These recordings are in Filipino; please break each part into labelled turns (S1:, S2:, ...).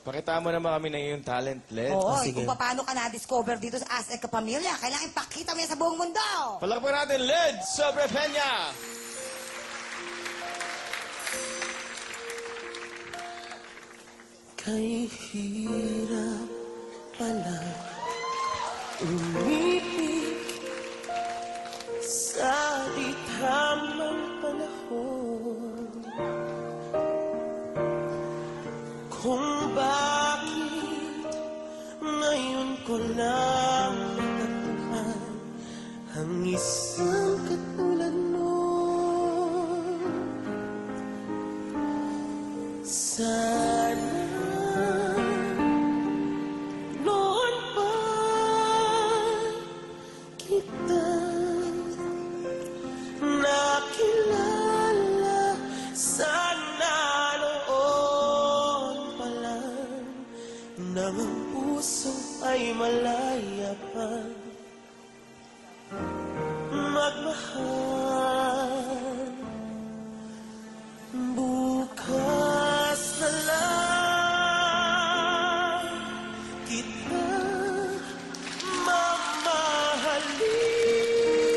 S1: Pakita mo naman kami ng iyong talent, Led.
S2: Oo,
S3: sige.
S2: kung paano ka na-discover dito sa As a Kapamilya, kailangan ipakita mo yan sa buong mundo.
S1: Palakpakan natin, Led Sobre Peña!
S3: Kay hirap pala umibig sa di tamang panahon. Kung bakit ngayon ko lang natagpuan ang isang katulad mo. Sana noon pa kita nakilala. Sana noon pa lang nang ang puso ay malaya pa magmahal. Bukas na lang kita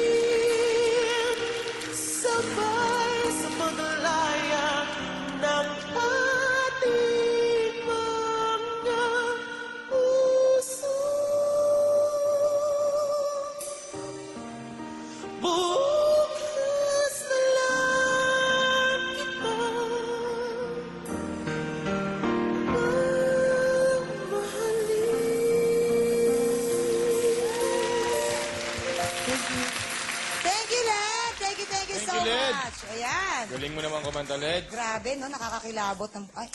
S3: mamahalin, sabay sa paglaya ng ating mga puso. Bukas na lang kita
S2: Thank you, Led. Thank you
S1: Thank
S2: so
S1: you, Led.
S2: much. Ayan.
S1: Galing mo naman kumanta, Led.
S2: Grabe, no? Nakakakilabot ng... Ay,